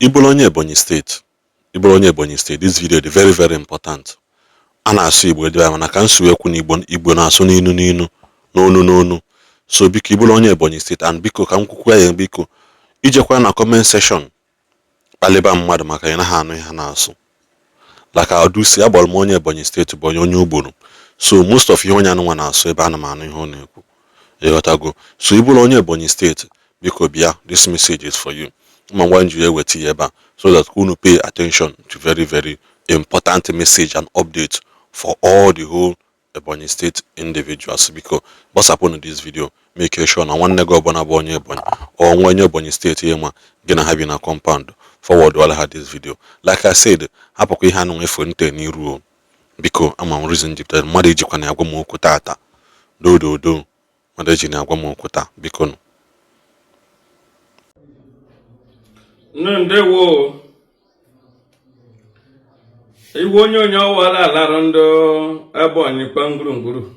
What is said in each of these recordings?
Ebonyi State. Ebonyi State. This video is very, very important. Ana asu Igbo ebe mana ka nsu ekwu na Igbo na asu n'inu n'onu. So biko Ebonyi State and biko ka nkwukwa ya biko ijekwa na comment section kpaleba mmadụ maka ị na ha anụ ha na-asụ. Like I do say about Ebonyi State bụ onye Ugboro. So most of ihe onye anụnwa na-asụ ebe ana m anụ ihe ọ na-ekwu. Ịghọtago. So Ebonyi State biko bịa, this message is for you. So that you pay attention to very, very important message and update for all the whole Ebonyi State individuals. Because what's happened in this video, make sure na one nego Ebonyi or when Ebonyi State gonna have in a compound forward while I had this video. Like I said, hapoku hanu efonte ni rule because I'm a reason that marriage can agwa mo kutata do marriage ni agwa mo kuta because Ndewo iwo nyonyo wala larondo Ebonyi kpangurunguru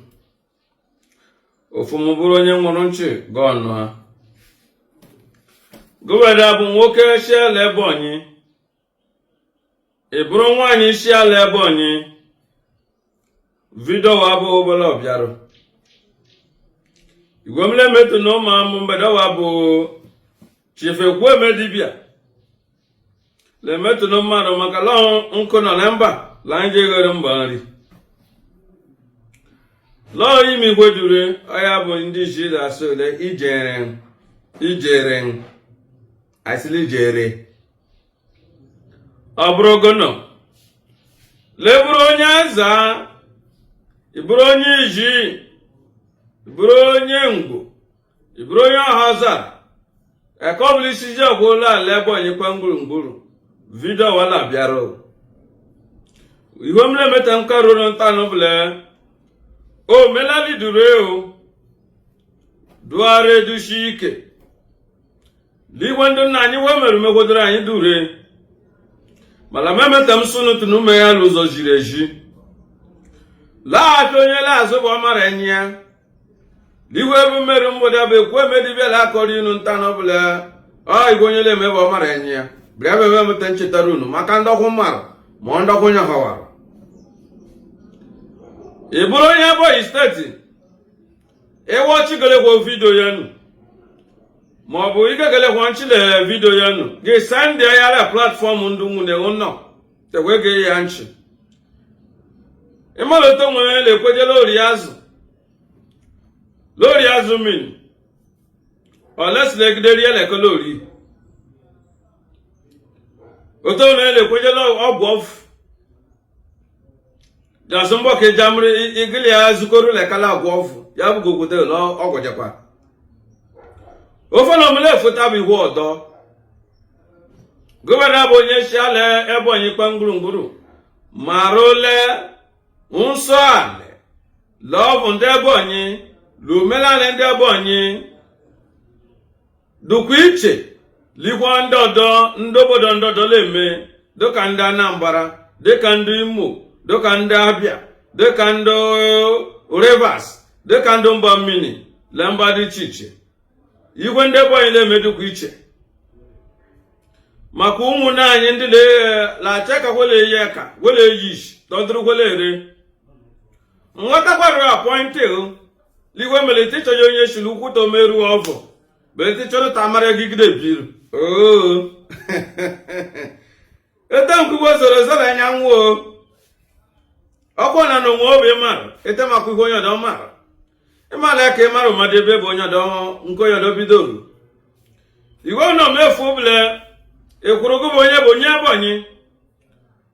ofumu buru onye nwụrụ nchi gọnụ ha gọwada bụ nwoke si ala Ebonyi iburu nwaanyị si ala Ebonyi video wa bụ obere ọbịarụ igwemle metu na ụmụ amụ mgbede wa bụ chifekwu medibia le metu no mmadụ maka lọ nkụ nọ na mba la nje ghere mba nri lọ imi igwe dure ọya bụ ndị isi da-asụ le ijere asịrị ijere ọ bụrụ gono le bụrụ onye aza ibụrụ onye iji ibụrụ onye ngwo ibụrụ onye ọhaza ekọbụlisi ji ọgwụla ala Ebonyi kpangburugburu video wala biaro iwo mle meta nkaro no tanu ble o melali dure o duare dushike liwando nani wa meru megodra anyi dure mala memeta msunu tunu me ya luzo jireji la tonye la so bo mara enya liwe bu meru mboda be kwe medibia la kori nu tanu ble ai gonyele me bo mara enya breve mutenche tarunu makanda kumara monda kunya hawara Ebonyi Ebonyi State e watch gele ko video yanu mo bu ike gele ko nchile video yanu ge send ya yara platform ndungu ne onno te wege ya nchi e malo to mo le kweje lori azu min o let's like de riele ko lori oto na le kweje lo obof da sombo ke jamre igili ya zukoro le kala obof ya bu gogote lo ogojepa ofo no mle fota bi wo odo gobana bo nye shale Ebonyi kpangurunguru marole unso ale love nde Ebonyi lumela le nde Ebonyi dukwiche Ligwa ndobodo ndodo leme doka nda Anambra deka ndo Imo doka nda Abia deka ndo Rivers deka ndo Mbamini lamba di chiche igwe nde Ebonyi leme dukwiche maka ụmụ na anyị ndị la cheka wele yeka wele yish todru wele re nwata kwara appointed ligwe melite choyo onye shilu kwuto meru ovo belite choro tamara gigide biru oh etam kubo soro sala nyanwu okwo na no nwo obi mara etam akwu onye do mara imala ke mara madebe bo onye do nko yo do bidoru igwe no mefu ble ekwurugo bonye Ebonyi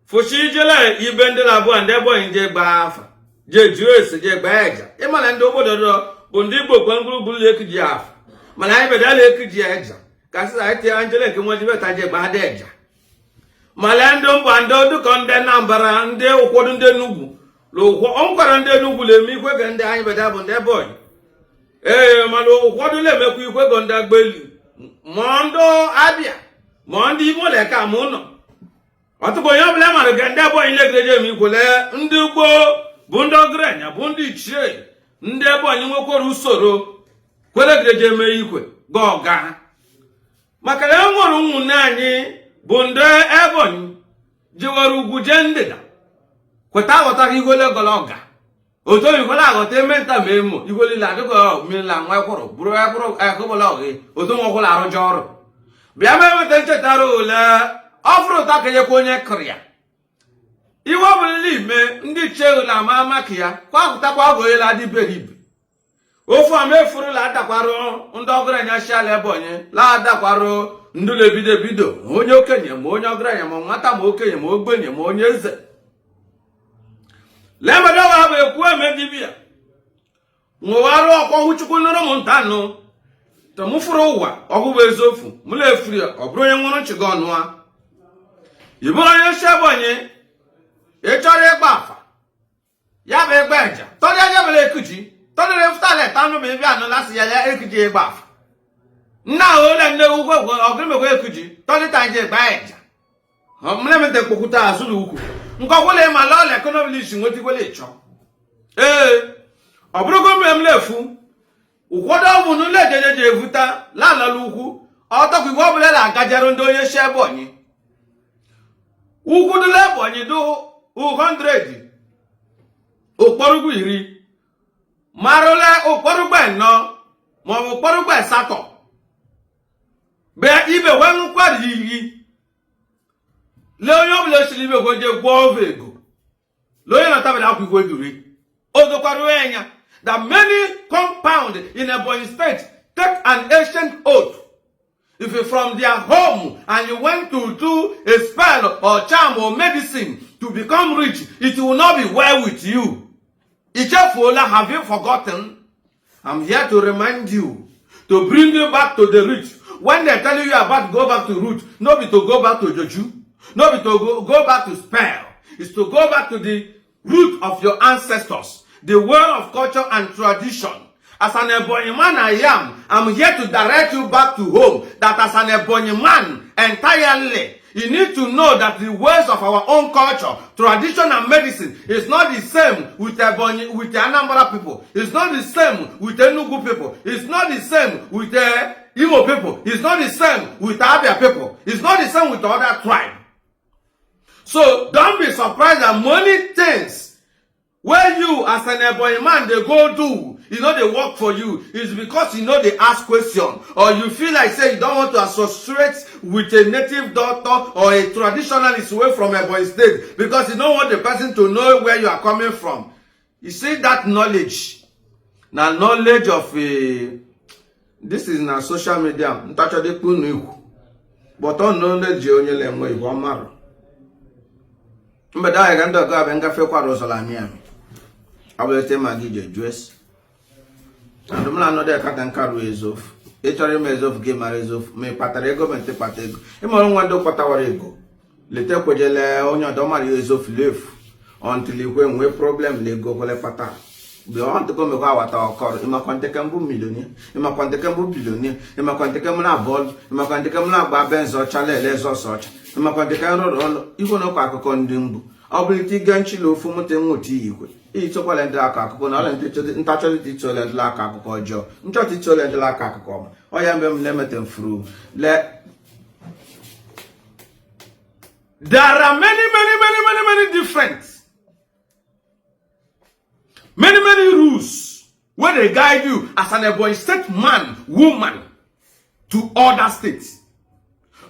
fushi jele ibende la bo ande Ebonyi je gba afa je juese je gba eja imala ndo obodo do bo ndi Igbo kwanguru bulu ekiji afa mana ai bedala ekiji eja kasi ati angele ke mo jibe ta je gba eja mala ndo mbando du ko nde Anambra nde okwodu nde Enugu lo okwo onkwara nde Enugu le mi kwe ge nde anyi bedala bo nde Ebonyi malo okwodu le meku ikwe go nda gbelu mondo Abia mondi Imo le ka muno otubo yo ble mara ge nde Ebonyi le greje mi kole ndi Igbo bu ndo grenya bu ndi chie nde Ebonyi nwekoro usoro kwele greje me ikwe goga maka ya nworo ụmụnne anyị bunde Ebonyi jiwara ugwu je ndịda kweta aghọtaghị igole gologa oto igole aghọta ementa ma emo igole la adịgo mmiri nwa ekwụrụ bụrụ ekwụrụ ekụbụla ọghị oto nwekwụla arụjọ ọrụ bịa ma enweta nchetara ole ọfụrụ ụta kenyekwa onye kụrụ ya iwe ọbụla ime ndị cheghụla ama amaka ya kwapụtakwa ọgụnyela dị beribe ofu ama efurula adakwarụ ndị ọgaranya shiala Ebonyi la adakwarụ ndị na-ebido ebido onye okenye ma onye ọgaranya ma nwata ma okenye ma ogbenye ma onye eze lemedowa bụ ekwu emedibia nwụwarụ ọkwọhụ chukwu nụrụ m ntanụ tọmụfụrụ ụwa ọgwụbụ ezofu mụla efuri ya ọ bụrụ onye nwụrụ nchịga ọnụa ịbụrụ onye si Ebonyi ịchọrọ ịgba afa ya bụ ịgba eja tọrịa ya bụla ekuji tọrịrị fụtala etanụ ma ebe anụ lasị ya ekuji ịgba afa nna ole nne ugwu ọgụmegwe ekuji tọrịta nje ịgba eja mlemete kpokwuta azụlụ ukwu nkọkwụla ịma lọọla ekonomis nwetikwela ịchọ ọ bụrụgo mgbe m lefu ụfọdụ ọgwụ n'ụlọ ejejeje evuta lalala ukwu ọtọkwa igwe ọbụla na-agajerụ ndị onye si Ebonyi ukwu dụla Ebonyi dụ 100 ụkpọrụgwụ 10 marụla ụkpọrụgwụ 4 maọbụ ụkpọrụgwụ 8 bịa ibe wee nkwari iyi le onye ọbụla esiri ibe gwoje gwọọ ova ego le onye na-atabara akwa igwe duri odokwara enya that many compound in Ebonyi State take an ancient oath. If you're from their home and you went to do a spell or charm or medicine to become rich, it will not be well with you. Ichefuola, have you forgotten? I'm here to remind you, to bring you back to the roots. When they tell you about to go back to root, not be to go back to Joju, not be to go back to spell. It's to go back to the root of your ancestors, the world of culture and tradition. As an Ebonyi man I'm here to direct you back to home. That as an Ebonyi man entirely, you need to know that the ways of our own culture, tradition and medicine is not the same with Ebonyi, with the Anambra people. It's not the same with the Enugu people. It's not the same with the Igbo people. It's not the same with the Abia people. It's not the same with the other tribe. So don't be surprised that many things where you as an Ebonyi man they go do, they work for you, is because they ask question, or you feel like say you don't want to associate with a native doctor or a traditionalist away from Ebonyi State because you don't want the person to know where you are coming from. You see that knowledge, now knowledge of this is na social media, but on knowledge only language one matter. But I can go and get for Rosalania. I will tell my dress. And the man there can't carry his off. Each of game of me patarego and patego. Emon one do patawarego. Little Pojele on your domar is of live until you went with problem, they go pata. Beyond to come about our car, in my quanticambu millionaire, in my quanticambu billionaire, in my quanticamuna ball, in my quanticamuna babens or chales or such, in my quanticano, even no cacocondimbu. Ability ganchilo fumotemuti. It's a calendar cacocon, and touch it to let la cacojo, and touch it to let la cacocom. I am limited through. There are many different. Many rules where they guide you as an Ebonyi State man, woman to other states.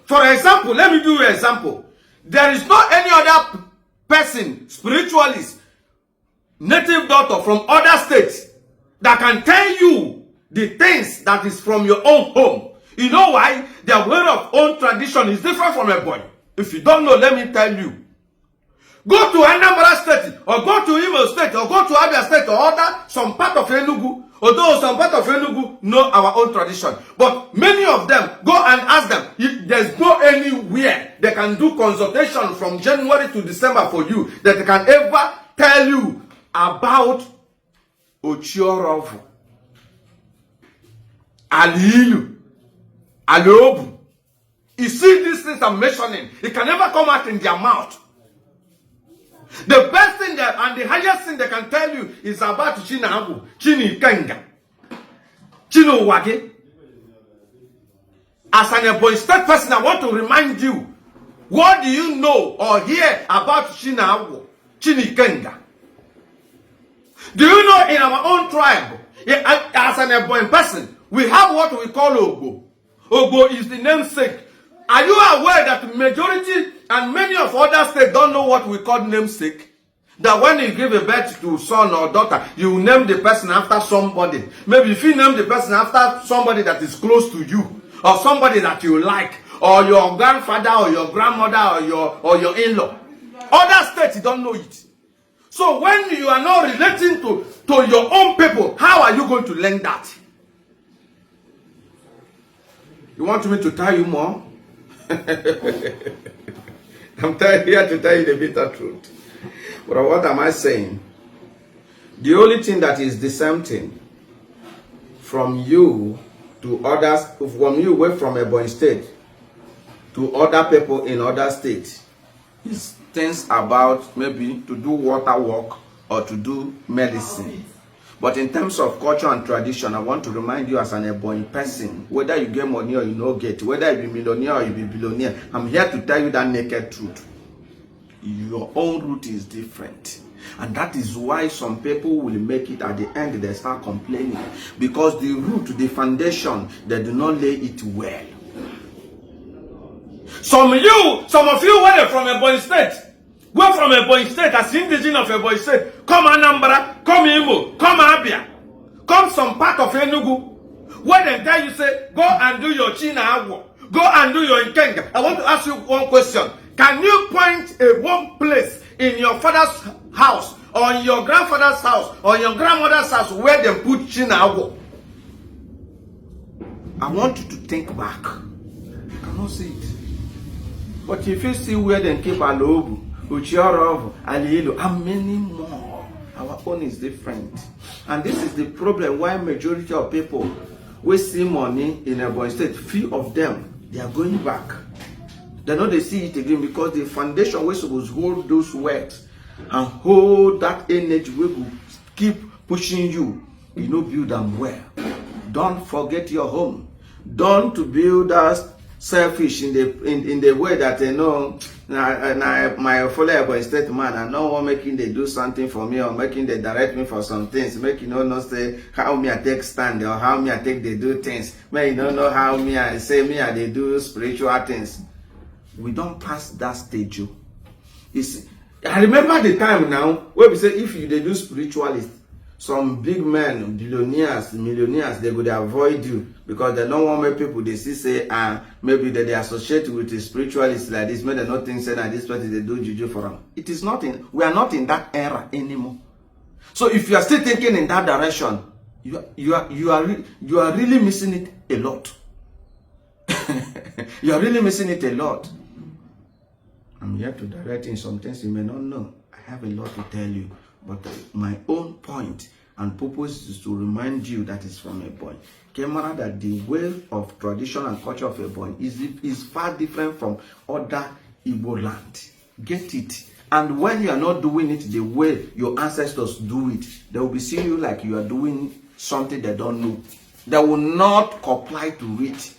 For example, let me do an example. There is not any other person, spiritualist, native doctor from other states that can tell you the things that is from your own home. You know why? Their way of own tradition is different from Ebonyi. If you don't know, let me tell you. Go to Anambra State, or go to Imo State, or go to Abia State, or some part of Enugu, although some part of Enugu know our own tradition. But many of them, go and ask them, if there's no anywhere they can do consultation from January to December for you, that they can ever tell you about Ochiorovu, Alilu, Aliobu. You see these things I'm mentioning, it can never come out in their mouth. The best thing that, and the highest thing they can tell you is about Chinabu, Chini Kenga, Chino Wage. As an Ebonyi State person, I want to remind you What do you know or hear about Chinawo, Chinikenga? Do you know in our own tribe, as an Ebonyi person, we have what we call Ogbo. Ogbo is the namesake. Are you aware that majority and many of other states don't know what we call namesake? That when you give a birth to son or daughter, you name the person after somebody. Maybe if you name the person after somebody that is close to you, or somebody that you like, or your grandfather or your grandmother or your in-law. Other states don't know it. So when you are not relating to your own people, how are you going to learn that? You want me to tell you more? I'm here to tell you the bitter truth. But what am I saying? The only thing that is the same thing from you to others, from you away from Ebonyi State to other people in other states, is things about maybe to do water work or to do medicine. But in terms of culture and tradition, I want to remind you as an Ebonyi person, whether you get money or you no get, whether you be millionaire or you be billionaire, I'm here to tell you that naked truth. Your own root is different. And that is why some people will make it at the end, they start complaining. Because the root, the foundation, they do not lay it well. Some of you were from Ebonyi State. We're from Ebonyi State as indigenous of Ebonyi State. Come Anambra, come Imo, come Abia, come some part of Enugu. Where they tell you say, go and do your China Agwo, go and do your Nkenga. I want to ask you one question. Can you point one place in your father's house, or in your grandfather's house, or in your grandmother's house where they put China Agwo? I want you to think back. I cannot see it. But if you see where they keep Alobu, Uchiorov, Aliilo, and many more, our own is different. And this is the problem why majority of people we see money in Ebonyi State, few of them, they are going back. They know they see it again because the foundation was supposed to hold those words and hold that energy we will keep pushing you. You know, build them well. Don't forget your home. Don't to build us selfish in the way that they know my fellow Ebonyi State man, I know one making they do something for me or making they direct me for some things, making not say how me I take stand or how me I take they do things. May you don't know how me I say me I they do spiritual things. We don't pass that stage. You see, I remember the time now where we say if you they do spiritualist, some big men, billionaires, millionaires, they would avoid you because they don't want people they see say maybe that they associate with the spiritualists like this, maybe they not think say that this person they do juju for them. It is not in, we are not in that era anymore. So if you are still thinking in that direction, you are really missing it a lot. You are really missing it a lot. I'm here to direct in some things you may not know. I have a lot to tell you. But my own point and purpose is to remind you that it's from Ebonyi. Camera that the way of tradition and culture of Ebonyi is far different from other Igbo land. Get it. And when you are not doing it the way your ancestors do it, they will be seeing you like you are doing something they don't know. They will not comply to it.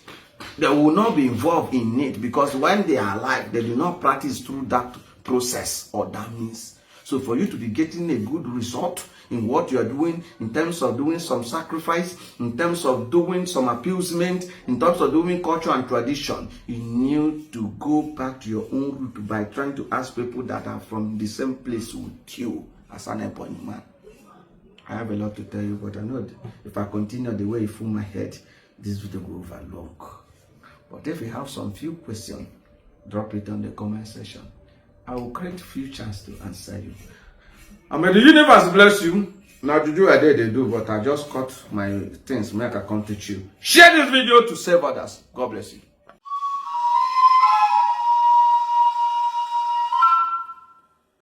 They will not be involved in it because when they are alive, they do not practice through that process or that means. So for you to be getting a good result in what you are doing, in terms of doing some sacrifice, in terms of doing some appeasement, in terms of doing culture and tradition, you need to go back to your own root by trying to ask people that are from the same place with you as an Ebonyi man. I have a lot to tell you, but I know if I continue the way you fool my head, this video will go over long. But if you have some few questions, drop it on the comment section. I will create few chances to answer you. I mean, the universe bless you. Now, to do I did they do, but I just cut my things, make I come teach you. Share this video to save others. God bless you.